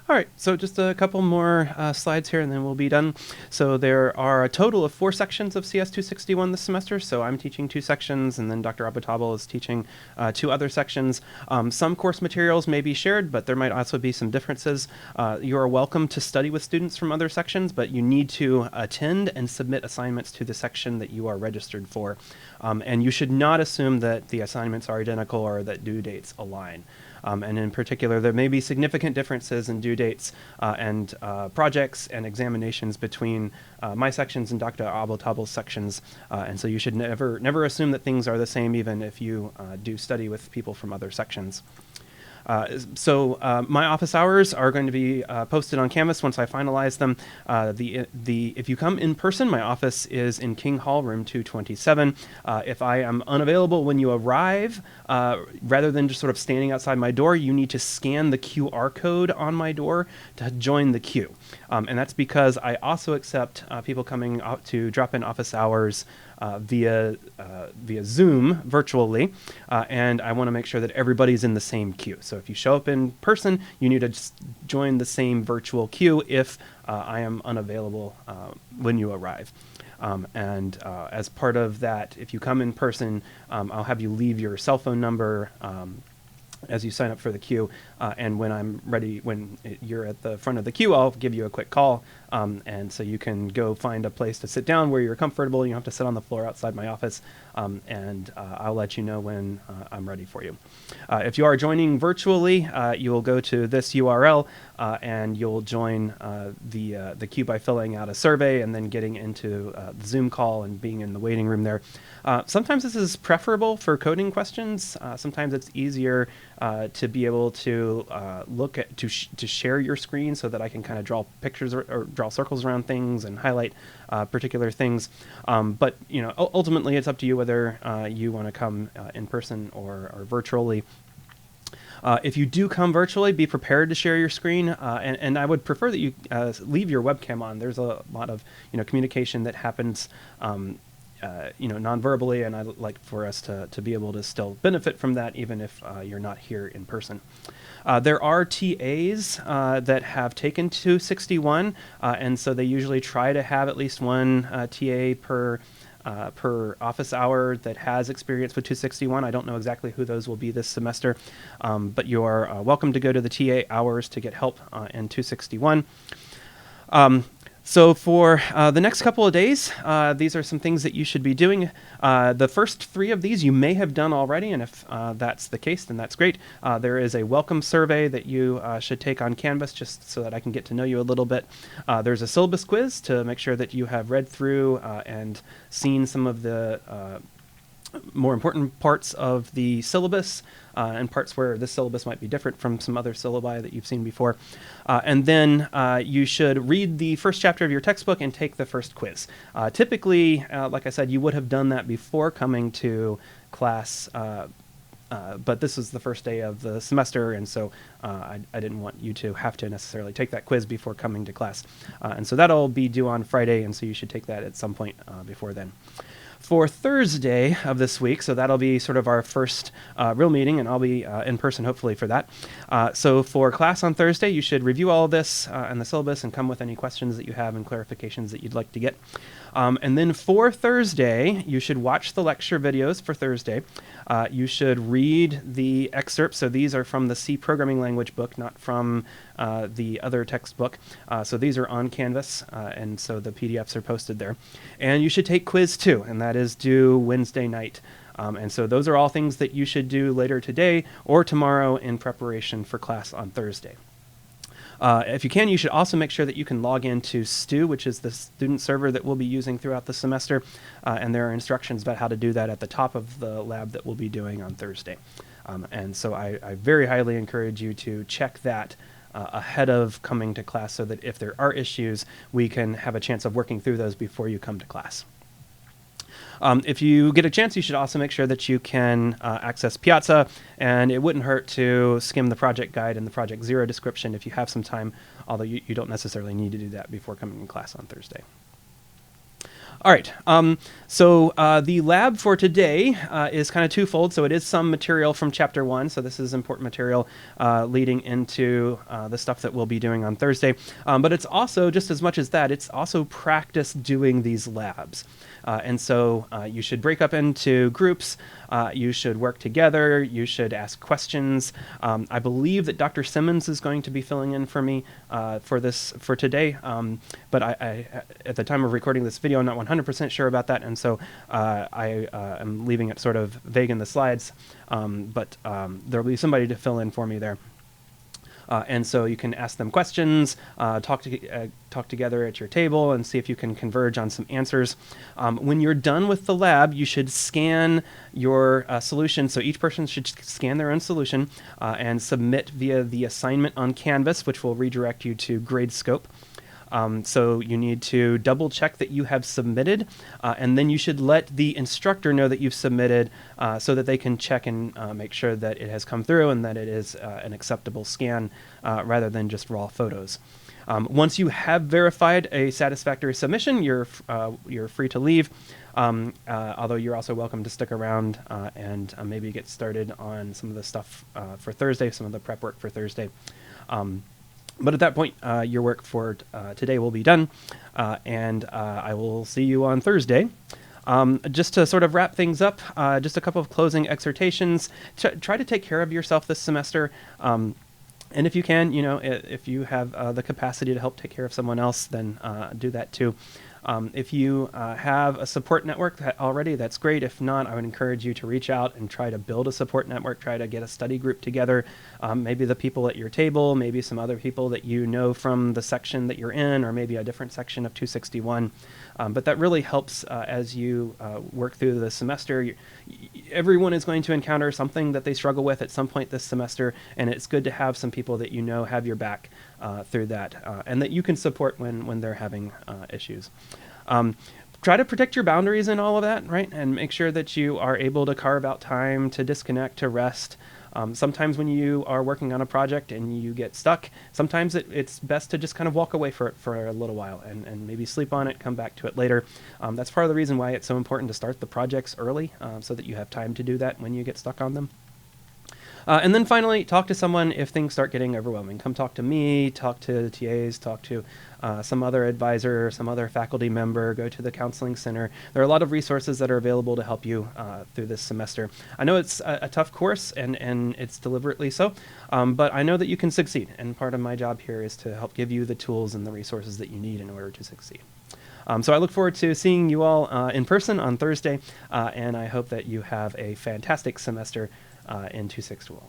All right, so just a couple more slides here and then we'll be done. So there are a total of 4 sections of CS261 this semester. So I'm teaching 2 sections and then Dr. Abutabal is teaching 2 other sections. Some course materials may be shared, but there might also be some differences. You are welcome to study with students from other sections, but you need to attend and submit assignments to the section that you are registered for. And you should not assume that the assignments are identical or that due dates align. And in particular, there may be significant differences in due dates and projects and examinations between my sections and Dr. Abeltabel's sections. And so you should never assume that things are the same, even if you do study with people from other sections. My office hours are going to be posted on Canvas once I finalize them. If you come in person, my office is in King Hall, room 227. If I am unavailable when you arrive, rather than just sort of standing outside my door, you need to scan the QR code on my door to join the queue. And that's because I also accept people coming out to drop in office hours via Zoom virtually, and I want to make sure that everybody's in the same queue. So if you show up in person, you need to just join the same virtual queue if I am unavailable when you arrive. As part of that, if you come in person, I'll have you leave your cell phone number as you sign up for the queue, and when I'm ready, when you're at the front of the queue, I'll give you a quick call, and so you can go find a place to sit down where you're comfortable. You don't have to sit on the floor outside my office, and I'll let you know when I'm ready for you. If you are joining virtually, you will go to this URL, and you'll join the queue by filling out a survey and then getting into the Zoom call and being in the waiting room there. Sometimes this is preferable for coding questions. Sometimes it's easier to be able to look at to share your screen so that I can kind of draw pictures or draw circles around things and highlight particular things. But ultimately, it's up to you whether you want to come in person or virtually. If you do come virtually, be prepared to share your screen, and I would prefer that you leave your webcam on. There's a lot of communication that happens non-verbally, and I'd like for us to be able to still benefit from that, even if you're not here in person. There are TAs that have taken 261, and so they usually try to have at least one TA per office hour that has experience with 261. I don't know exactly who those will be this semester, but you are welcome to go to the TA hours to get help in 261. So for the next couple of days, these are some things that you should be doing. The first 3 of these you may have done already, and if that's the case, then that's great. There is a welcome survey that you should take on Canvas just so that I can get to know you a little bit. There's a syllabus quiz to make sure that you have read through and seen some of the more important parts of the syllabus and parts where this syllabus might be different from some other syllabi that you've seen before. And then you should read the first chapter of your textbook and take the first quiz. Typically, like I said, you would have done that before coming to class, but this is the first day of the semester, and so I didn't want you to have to necessarily take that quiz before coming to class. And so that'll be due on Friday, and so you should take that at some point before then. For Thursday of this week, so that'll be sort of our first real meeting, and I'll be in person hopefully for that. So for class on Thursday, you should review all of this and the syllabus and come with any questions that you have and clarifications that you'd like to get. And then for Thursday, you should watch the lecture videos for Thursday. You should read the excerpts. So these are from the C programming language book, not from the other textbook. So these are on Canvas, and so the PDFs are posted there. And you should take quiz 2, and that is due Wednesday night. And so those are all things that you should do later today or tomorrow in preparation for class on Thursday. If you can, you should also make sure that you can log into Stu, which is the student server that we'll be using throughout the semester, and there are instructions about how to do that at the top of the lab that we'll be doing on Thursday. And so I very highly encourage you to check that ahead of coming to class so that if there are issues, we can have a chance of working through those before you come to class. If you get a chance, you should also make sure that you can access Piazza, and it wouldn't hurt to skim the project guide and the Project Zero description if you have some time, although you don't necessarily need to do that before coming to class on Thursday. All right. So the lab for today is kind of twofold. So it is some material from chapter 1. So this is important material leading into the stuff that we'll be doing on Thursday. But it's also, just as much as that, it's also practice doing these labs. And so you should break up into groups. You should work together. You should ask questions. I believe that Dr. Simmons is going to be filling in for me for today. But I at the time of recording this video, I'm not 100% sure about that. And so I am leaving it sort of vague in the slides. But there will be somebody to fill in for me there. And so you can ask them questions, talk together at your table, and see if you can converge on some answers. When you're done with the lab, you should scan your solution. So each person should scan their own solution and submit via the assignment on Canvas, which will redirect you to Gradescope. So you need to double check that you have submitted, and then you should let the instructor know that you've submitted so that they can check and make sure that it has come through and that it is an acceptable scan rather than just raw photos. Once you have verified a satisfactory submission, you're free to leave, although you're also welcome to stick around and maybe get started on some of the stuff for Thursday, some of the prep work for Thursday. But at that point, your work for today will be done, and I will see you on Thursday. Just to sort of wrap things up, just a couple of closing exhortations. Try to take care of yourself this semester. And if you can, if you have the capacity to help take care of someone else, then do that too. If you have a support network already, that's great. If not, I would encourage you to reach out and try to build a support network, try to get a study group together, maybe the people at your table, maybe some other people that you know from the section that you're in, or maybe a different section of 261. But that really helps as you work through the semester. Everyone is going to encounter something that they struggle with at some point this semester, and it's good to have some people that you know have your back through that, and that you can support when they're having issues. Try to protect your boundaries and all of that, right? And make sure that you are able to carve out time to disconnect, to rest. Sometimes when you are working on a project and you get stuck, sometimes it's best to just kind of walk away for a little while and maybe sleep on it, come back to it later. That's part of the reason why it's so important to start the projects early so that you have time to do that when you get stuck on them. And then finally, talk to someone if things start getting overwhelming. Come talk to me, talk to TAs, talk to some other advisor, some other faculty member, go to the counseling center. There are a lot of resources that are available to help you through this semester. I know it's a tough course, and it's deliberately so, but I know that you can succeed. And part of my job here is to help give you the tools and the resources that you need in order to succeed. So I look forward to seeing you all in person on Thursday, and I hope that you have a fantastic semester in 261.